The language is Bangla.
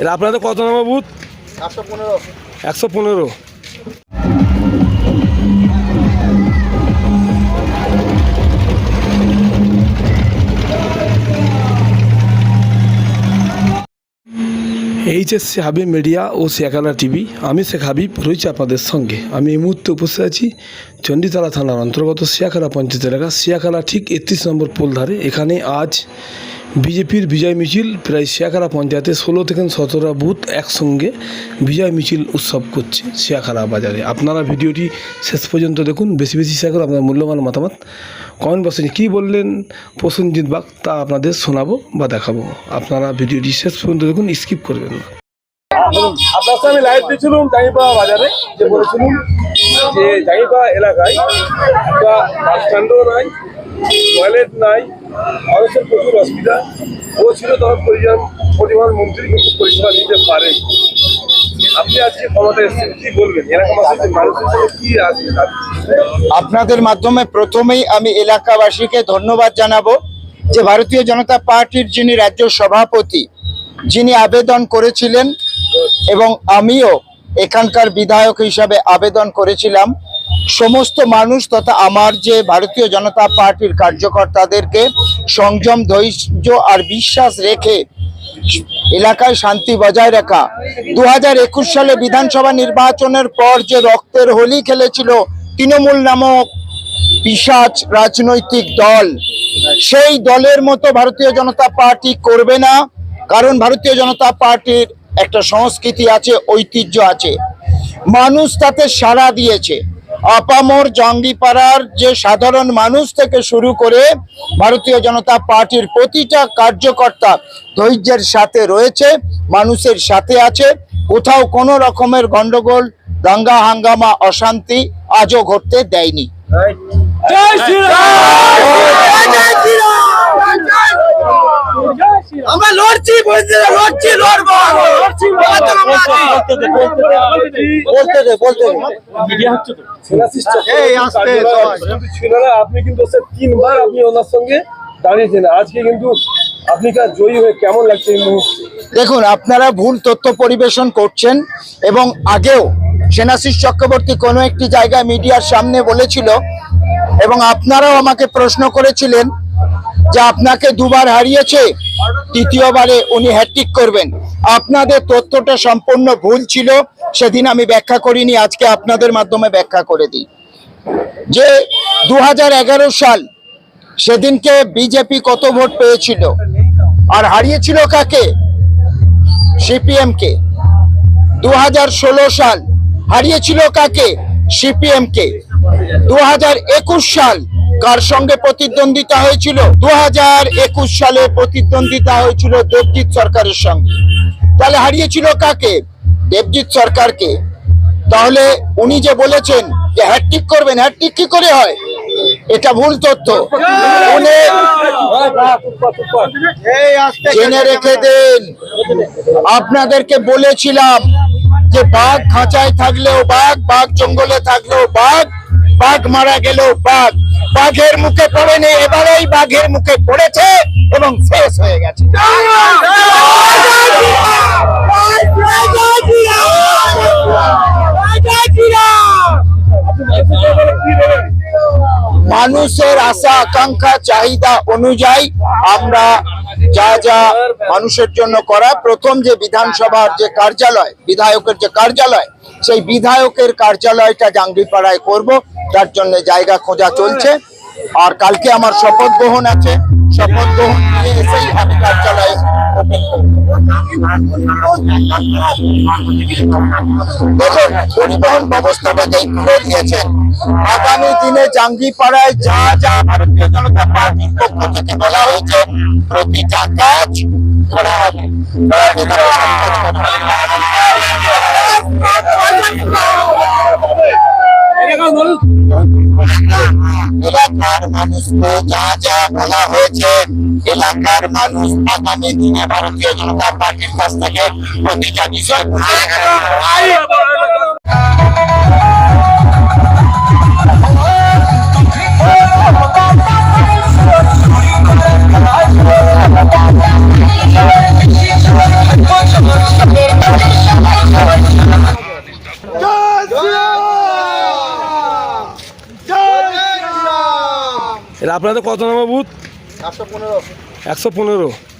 এটা আপনাদের কত নম্বর বুথ? 115। এইচএসসি হাবিব মিডিয়া ও শিয়াখানা টিভি, আমি শেখ হাবিব রয়েছি আপনাদের সঙ্গে। আমি এই মুহূর্তে উপস্থিত আছি চণ্ডীতলা থানার অন্তর্গত শিয়াখানা পঞ্চায়েত এলাকা, শিয়াখানা ঠিক 31 নম্বর পোল ধারে। এখানে আজ বিজেপির বিজয় মিছিল প্রায় শিয়াখানা পঞ্চায়েতে 16 থেকে 17টা বুথ একসঙ্গে বিজয় মিছিল উৎসব করছে শিয়াখানা বাজারে। আপনারা ভিডিওটি শেষ পর্যন্ত দেখুন, বেশি বেশি শেয়ার করে আপনার মূল্যবান মতামত কমেন্ট বক্সে কী বললেন প্রসেনজিৎ বাগ তা আপনাদের শোনাবো বা দেখাবো। আপনারা ভিডিওটি শেষ পর্যন্ত দেখুন, স্কিপ করবেন না। আপনার সাথে আমি লাইভ দিয়েছিলাম জাঙ্গিপাড়া বাজারে, যে বলেছিলাম যে জাঙ্গিপাড়া এলাকায় একটা বাস স্ট্যান্ডও নাই, টয়লেট নাই, মানুষের প্রচুর অসুবিধা। ও ছিল তখন পরিবহন মন্ত্রী, কিন্তু পরিষেবা দিতে পারে। আপনি আজকে ক্ষমতায় এসেছেন, কি বলবেন এলাকা মানুষের জন্য কি আছে? আপনাদের মাধ্যমে প্রথমেই আমি এলাকাবাসীকে ধন্যবাদ জানাবো যে ভারতীয় জনতা পার্টির যিনি রাজ্য সভাপতি, যিনি আবেদন করেছিলেন এবং আমিও এখানকার বিধায়ক হিসাবে আবেদন করেছিলাম, সমস্ত মানুষ তথা আমার যে ভারতীয় জনতা পার্টির কার্যকর্তাদেরকে সংযম, ধৈর্য আর বিশ্বাস রেখে এলাকায় শান্তি বজায় রাখা। 2021 সালে বিধানসভা নির্বাচনের পর যে রক্তের হোলি খেলেছিল তৃণমূল নামক পিশাচ রাজনৈতিক দল, সেই দলের মতো ভারতীয় জনতা পার্টি করবে না। কারণ ভারতীয় জনতা পার্টির একটা সংস্কৃতি আছে, ঐতিহ্য আছে, মানুষ তাতে সাড়া দিয়েছে। আপামর জাঙ্গিপাড়ার যে সাধারণ মানুষ থেকে শুরু করে ভারতীয় জনতা পার্টির প্রতিটা কার্যকর্তা ধৈর্যের সাথে রয়েছে, মানুষের সাথে আছে। কোথাও কোনো রকমের গন্ডগোল, দাঙ্গা হাঙ্গামা, অশান্তি আজও ঘটতে দেয়নি। আমরা লড়ছি, লড়ছি, লড়বো। আপনি কিন্তু 3বার আপনি ওনার সঙ্গে দাঁড়িয়েছেন, আজকে কিন্তু আপনি জয়ী হয়ে কেমন লাগছে এই মুহূর্তে? দেখুন, আপনারা ভুল তথ্য পরিবেশন করছেন এবং আগেও সেনাশিস চক্রবর্তী কোনো একটি জায়গায় মিডিয়ার সামনে বলেছিল এবং আপনারাও আমাকে প্রশ্ন করেছিলেন যে আপনাকে 2বার হারিয়েছে, তৃতীয়বারে উনি হ্যাট্রিক করবেন। আপনাদের তথ্যটা সম্পূর্ণ ভুল ছিল, সেদিন আমি ব্যাখ্যা করিনি, আজকে আপনাদের মাধ্যমে ব্যাখ্যা করে দিই। যে 2011 সাল সেদিনকে বিজেপি কত ভোট পেয়েছিল আর হারিয়েছিল কাকে? সিপিএম কে। 2016 সাল হারিয়েছিল কাকে? সিপিএম কে। 2021 সাল কার সঙ্গে প্রতিদ্বন্দ্বিতা হয়েছিল? 2021 সালে প্রতিদ্বন্দ্বিতা হয়েছিল দেবজিৎ সরকারের সঙ্গে। তাহলে হারিয়েছিল কাকে? দেবজিৎ সরকারকে। তাহলে উনি যে বলেছেন যে হ্যাট্রিক করবেন, হ্যাট্রিক কি করে হয়? এটা ভুল তথ্য। জেনে রেখে দেন, আপনাদেরকে বলেছিলাম যে বাঘ খাঁচায় থাকলেও বাঘ, বাঘ জঙ্গলে থাকলেও বাঘ, বাঘ মারা গেলেও বাঘ। বাঘের মুখে পড়েনি, এবারেই বাঘের মুখে পড়েছে এবং শেষ হয়ে গেছে। মানুষের আশা আকাঙ্ক্ষা চাহিদা অনুযায়ী আমরা যা যা মানুষের জন্য করা, প্রথম যে বিধানসভার যে কার্যালয়, বিধায়কের যে কার্যালয়, সেই বিধায়কের কার্যালয়টা জাঙ্গিপাড়ায় করব, তার জন্য জায়গা খোঁজা চলছে। আর কালকে আমার শপথ গ্রহণ আছে, শপথ গ্রহণ নিয়ে এসেই আমি কার্যালয়ে দেখুন পরিবহন ব্যবস্থাটাকেই তুলে দিয়েছেন। আগামী দিনে জাঙ্গিপাড়ায় যা যা ভারতীয় জনতা পার্টির পক্ষ থেকে বলা হয়েছে প্রতিটা কাজ করা হবে। এলাকার মানুষকে যা যা বলা হয়েছে, এলাকার মানুষ আগামী দিনে ভারতীয় জনতা পার্টির কাছ থেকে প্রতিটা বিষয় বুঝে আপনাদের কত নম্বর বুথ? 115